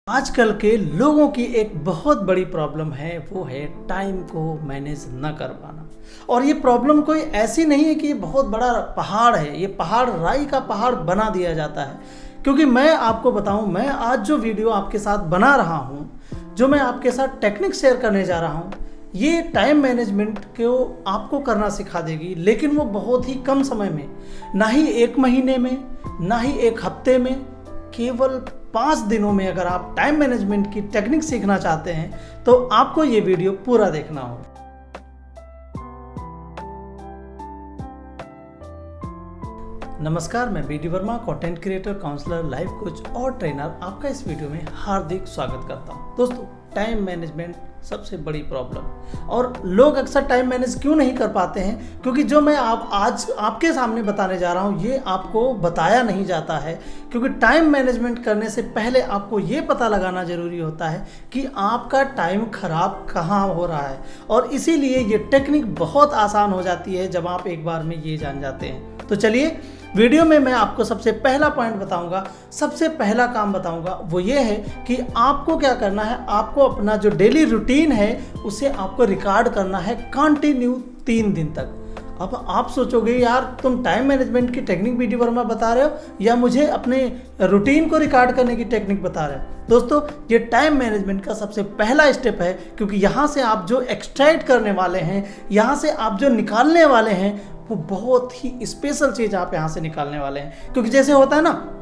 आजकल के लोगों की एक बहुत बड़ी प्रॉब्लम है, वो है टाइम को मैनेज न कर पाना। और ये प्रॉब्लम कोई ऐसी नहीं है कि ये बहुत बड़ा पहाड़ है, ये पहाड़ राई का पहाड़ बना दिया जाता है। क्योंकि मैं आपको बताऊं, मैं आज जो वीडियो आपके साथ बना रहा हूं, जो मैं आपके साथ टेक्निक शेयर करने जा रहा हूं, ये टाइम मैनेजमेंट को आपको करना सिखा देगी, लेकिन वो बहुत ही कम समय में, ना ही एक महीने में, ना ही एक हफ्ते में, केवल 5 दिनों में अगर आप टाइम मैनेजमेंट की टेक्निक सीखना चाहते हैं तो आपको ये वीडियो पूरा देखना होगा। नमस्कार, मैं BD Verma, content creator, counsellor, life coach और ट्रेनर, आपका इस वीडियो में हार्दिक स्वागत करता हूं। दोस्तों, टाइम मैनेजमेंट सबसे बड़ी प्रॉब्लम, और लोग अक्सर टाइम मैनेज क्यों नहीं कर पाते हैं? क्योंकि जो मैं आज आपके सामने बताने जा रहा हूं, ये आपको बताया नहीं जाता है। क्योंकि टाइम मैनेजमेंट करने से पहले आपको ये पता लगाना ज़रूरी होता है कि आपका टाइम खराब कहाँ हो रहा है, और इसीलिए ये टेक्निक बहुत आसान हो जाती है जब आप एक बार में ये जान जाते हैं। तो चलिए, वीडियो में मैं आपको सबसे पहला पॉइंट बताऊंगा, सबसे पहला काम बताऊंगा, वो ये है कि आपको क्या करना है। आपको अपना जो डेली रूटीन है उसे आपको रिकॉर्ड करना है कंटिन्यू 3 दिन तक। अब आप सोचोगे, यार तुम टाइम मैनेजमेंट की टेक्निक बीडी वर्मा बता रहे हो या मुझे अपने रूटीन को रिकॉर्ड करने की टेक्निक बता रहे हो? दोस्तों, ये टाइम मैनेजमेंट का सबसे पहला स्टेप है, क्योंकि यहाँ से आप जो एक्सट्रैक्ट करने वाले हैं, यहाँ से आप जो निकालने वाले हैं, वो बहुत ही स्पेशल चीज़ आप यहाँ से निकालने वाले हैं। क्योंकि जैसे होता है ना,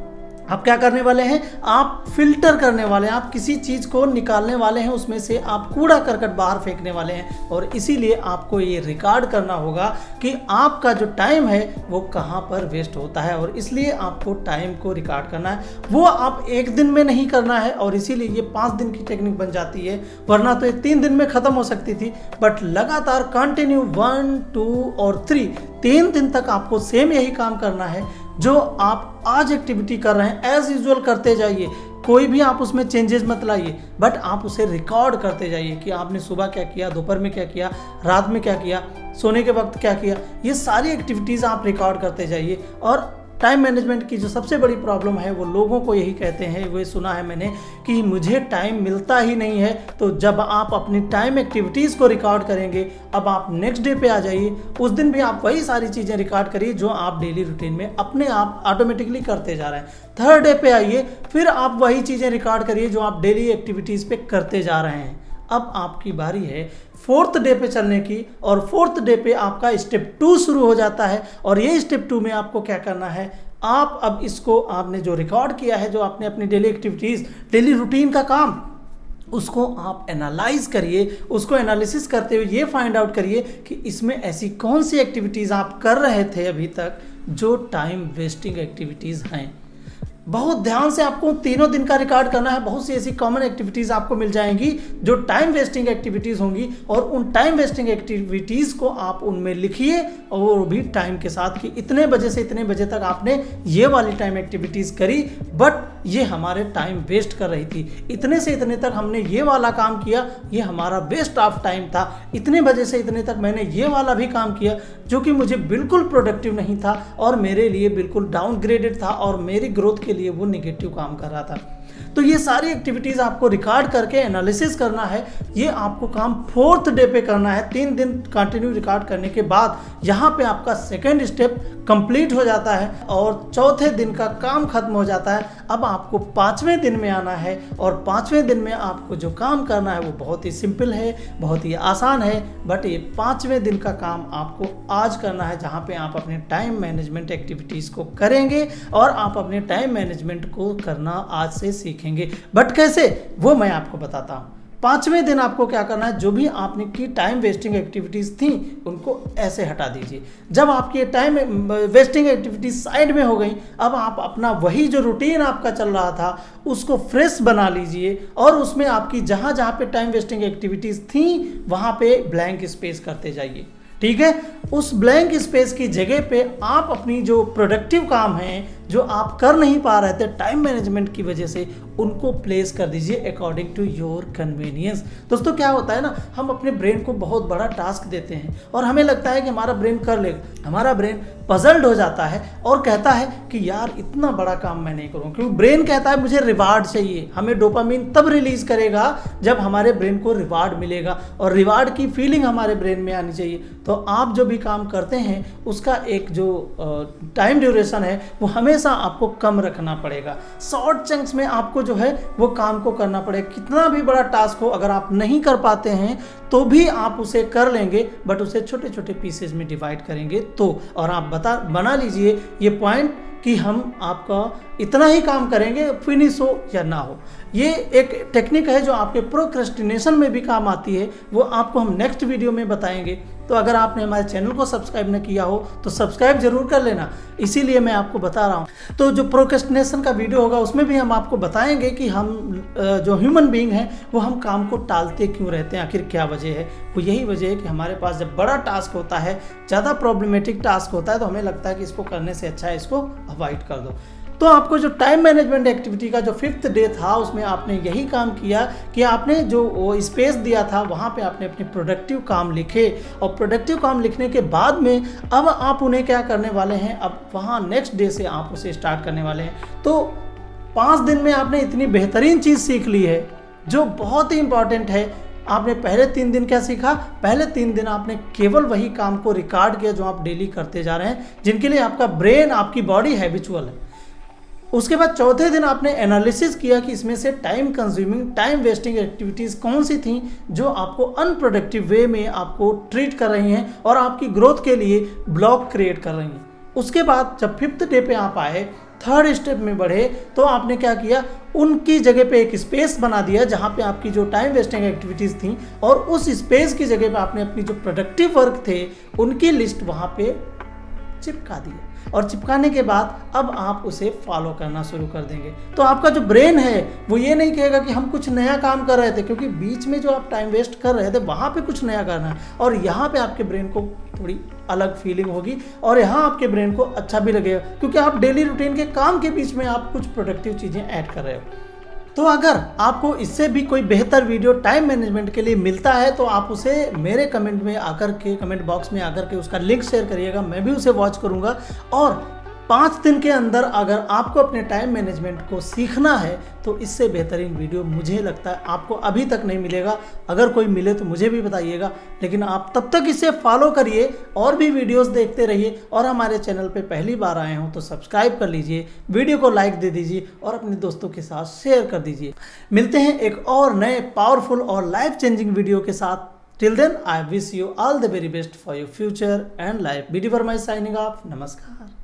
आप क्या करने वाले हैं, आप फिल्टर करने वाले हैं, आप किसी चीज़ को निकालने वाले हैं, उसमें से आप कूड़ा करकट बाहर फेंकने वाले हैं। और इसीलिए आपको ये रिकॉर्ड करना होगा कि आपका जो टाइम है वो कहाँ पर वेस्ट होता है, और इसलिए आपको टाइम को रिकॉर्ड करना है। वो आप एक दिन में नहीं करना है, और इसीलिए ये 5 दिन की टेक्निक बन जाती है, वरना तो ये 3 दिन में ख़त्म हो सकती थी। बट लगातार कंटिन्यू 1, 2 और 3 दिन तक आपको सेम यही काम करना है। जो आप आज एक्टिविटी कर रहे हैं एज यूजुअल करते जाइए, कोई भी आप उसमें चेंजेस मत लाइए, बट आप उसे रिकॉर्ड करते जाइए कि आपने सुबह क्या किया, दोपहर में क्या किया, रात में क्या किया, सोने के वक्त क्या किया। ये सारी एक्टिविटीज़ आप रिकॉर्ड करते जाइए। और टाइम मैनेजमेंट की जो सबसे बड़ी प्रॉब्लम है, वो लोगों को यही कहते हैं, वो सुना है मैंने कि मुझे टाइम मिलता ही नहीं है। तो जब आप अपनी टाइम एक्टिविटीज़ को रिकॉर्ड करेंगे, अब आप नेक्स्ट डे पे आ जाइए, उस दिन भी आप वही सारी चीज़ें रिकॉर्ड करिए जो आप डेली रूटीन में अपने आप ऑटोमेटिकली करते जा रहे हैं। थर्ड डे पे आइए, फिर आप वही चीज़ें रिकॉर्ड करिए जो आप डेली एक्टिविटीज़ पे करते जा रहे हैं। अब आपकी बारी है 4th डे पे चलने की, और 4th डे पे आपका स्टेप 2 शुरू हो जाता है। और ये स्टेप 2 में आपको क्या करना है, आप अब इसको, आपने जो रिकॉर्ड किया है, जो आपने अपनी डेली एक्टिविटीज़, डेली रूटीन का काम, उसको आप एनालाइज करिए। उसको एनालिसिस करते हुए ये फाइंड आउट करिए कि इसमें ऐसी कौन सी एक्टिविटीज़ आप कर रहे थे अभी तक जो टाइम वेस्टिंग एक्टिविटीज़ हैं। बहुत ध्यान से आपको 3 दिन का रिकॉर्ड करना है। बहुत सी ऐसी कॉमन एक्टिविटीज़ आपको मिल जाएंगी जो टाइम वेस्टिंग एक्टिविटीज़ होंगी, और उन टाइम वेस्टिंग एक्टिविटीज़ को आप उनमें लिखिए, और वो भी टाइम के साथ कि इतने बजे से इतने बजे तक आपने ये वाली टाइम एक्टिविटीज़ करी, बट ये हमारे टाइम वेस्ट कर रही थी। इतने से इतने तक हमने ये वाला काम किया, ये हमारा वेस्ट ऑफ टाइम था। इतने बजे से इतने तक मैंने ये वाला भी काम किया जो कि मुझे बिल्कुल प्रोडक्टिव नहीं था, और मेरे लिए बिल्कुल डाउनग्रेडेड था, और मेरी ग्रोथ के लिए वो नेगेटिव काम कर रहा था। तो ये सारी एक्टिविटीज़ आपको रिकॉर्ड करके एनालिसिस करना है। ये आपको काम 4th डे पे करना है। 3 दिन कंटिन्यू रिकॉर्ड करने के बाद यहाँ पे आपका सेकेंड स्टेप कंप्लीट हो जाता है, और 4थे दिन का काम खत्म हो जाता है। अब आपको 5वें दिन में आना है, और 5वें दिन में आपको जो काम करना है वो बहुत ही सिंपल है, बहुत ही आसान है। बट ये 5वें दिन का काम आपको आज करना है, जहाँ पे आप अपने टाइम मैनेजमेंट एक्टिविटीज़ को करेंगे, और आप अपने टाइम मैनेजमेंट को करना आज से सीखेंगे। बट कैसे, वो मैं आपको बताता हूँ। 5वें दिन आपको क्या करना है, जो भी आपने की टाइम वेस्टिंग एक्टिविटीज़ थी उनको ऐसे हटा दीजिए। जब आपकी टाइम वेस्टिंग एक्टिविटीज साइड में हो गई, अब आप अपना वही जो रूटीन आपका चल रहा था उसको फ्रेश बना लीजिए, और उसमें आपकी जहाँ जहाँ पे टाइम वेस्टिंग एक्टिविटीज़ थी वहाँ पे ब्लैंक स्पेस करते जाइए। ठीक है, उस ब्लैंक स्पेस की जगह पे आप अपनी जो प्रोडक्टिव काम हैं, जो आप कर नहीं पा रहे थे टाइम मैनेजमेंट की वजह से, उनको प्लेस कर दीजिए अकॉर्डिंग टू योर कन्वीनियंस। दोस्तों क्या होता है ना, हम अपने ब्रेन को बहुत बड़ा टास्क देते हैं और हमें लगता है कि हमारा ब्रेन कर लेगा। हमारा ब्रेन पजल्ड हो जाता है और कहता है कि यार इतना बड़ा काम मैं नहीं करूँ, क्योंकि ब्रेन कहता है मुझे रिवार्ड चाहिए। हमें डोपामिन तब रिलीज करेगा जब हमारे ब्रेन को रिवार्ड मिलेगा, और रिवार्ड की फीलिंग हमारे ब्रेन में आनी चाहिए। तो आप जो भी काम करते हैं उसका एक जो टाइम ड्यूरेशन है वो हमेशा आपको कम रखना पड़ेगा। शॉर्ट चंक्स में आपको जो है वो काम को करना पड़ेगा। कितना भी बड़ा टास्क हो, अगर आप नहीं कर पाते हैं तो भी आप उसे कर लेंगे, बट उसे छोटे छोटे पीसेज में डिवाइड करेंगे तो। और आप बना लीजिए ये पॉइंट कि हम आपका इतना ही काम करेंगे, फिनिश हो या ना हो। ये एक टेक्निक है जो आपके प्रोक्रेस्टिनेशन में भी काम आती है, वो आपको हम नेक्स्ट वीडियो में बताएंगे। तो अगर आपने हमारे चैनल को सब्सक्राइब न किया हो तो सब्सक्राइब जरूर कर लेना, इसीलिए मैं आपको बता रहा हूँ। तो जो प्रोक्रेस्टिनेशन का वीडियो होगा उसमें भी हम आपको बताएंगे कि हम जो ह्यूमन बीइंग हैं वो हम काम को टालते क्यों रहते हैं, आखिर क्या वजह है। वो यही वजह है कि हमारे पास जब बड़ा टास्क होता है, ज़्यादा प्रॉब्लमेटिक टास्क होता है, तो हमें लगता है कि इसको करने से अच्छा है इसको अवॉइड कर दो। तो आपको जो टाइम मैनेजमेंट एक्टिविटी का जो 5th डे था उसमें आपने यही काम किया कि आपने जो वो स्पेस दिया था वहाँ पे आपने अपने प्रोडक्टिव काम लिखे, और प्रोडक्टिव काम लिखने के बाद में अब आप उन्हें क्या करने वाले हैं, अब वहाँ नेक्स्ट डे से आप उसे स्टार्ट करने वाले हैं। तो 5 दिन में आपने इतनी बेहतरीन चीज़ सीख ली है जो बहुत ही इंपॉर्टेंट है। आपने पहले 3 दिन क्या सीखा, पहले 3 दिन आपने केवल वही काम को रिकॉर्ड किया जो आप डेली करते जा रहे हैं, जिनके लिए आपका ब्रेन, आपकी बॉडी हैबिचुअल है। उसके बाद चौथे दिन आपने एनालिसिस किया कि इसमें से time consuming, time wasting activities कौन सी थी जो आपको अनप्रोडक्टिव वे में आपको ट्रीट कर रही हैं और आपकी ग्रोथ के लिए ब्लॉक क्रिएट कर रही हैं। उसके बाद जब 5th डे पे आप आए, 3rd स्टेप में बढ़े, तो आपने क्या किया, उनकी जगह पे एक स्पेस बना दिया जहाँ पे आपकी जो टाइम वेस्टिंग एक्टिविटीज़ थी, और उस स्पेस की जगह पे आपने अपनी जो प्रोडक्टिव वर्क थे उनकी लिस्ट वहाँ पे चिपका दिया। और चिपकाने के बाद अब आप उसे फॉलो करना शुरू कर देंगे। तो आपका जो ब्रेन है वो ये नहीं कहेगा कि हम कुछ नया काम कर रहे थे, क्योंकि बीच में जो आप टाइम वेस्ट कर रहे थे वहाँ पे कुछ नया करना है, और यहाँ पे आपके ब्रेन को थोड़ी अलग फीलिंग होगी, और यहाँ आपके ब्रेन को अच्छा भी लगेगा क्योंकि आप डेली रूटीन के काम के बीच में आप कुछ प्रोडक्टिव चीज़ें ऐड कर रहे हो। तो अगर आपको इससे भी कोई बेहतर वीडियो टाइम मैनेजमेंट के लिए मिलता है तो आप उसे मेरे कमेंट में आकर के, कमेंट बॉक्स में आकर के उसका लिंक शेयर करिएगा, मैं भी उसे वॉच करूंगा। और 5 दिन के अंदर अगर आपको अपने टाइम मैनेजमेंट को सीखना है तो इससे बेहतरीन वीडियो मुझे लगता है आपको अभी तक नहीं मिलेगा। अगर कोई मिले तो मुझे भी बताइएगा, लेकिन आप तब तक इसे फॉलो करिए और भी वीडियोस देखते रहिए। और हमारे चैनल पे पहली बार आए हों तो सब्सक्राइब कर लीजिए, वीडियो को लाइक दे दीजिए और अपने दोस्तों के साथ शेयर कर दीजिए। मिलते हैं एक और नए पावरफुल और लाइफ चेंजिंग वीडियो के साथ। Till then I wish you all the very best for your future and life. BD Verma is signing off. नमस्कार।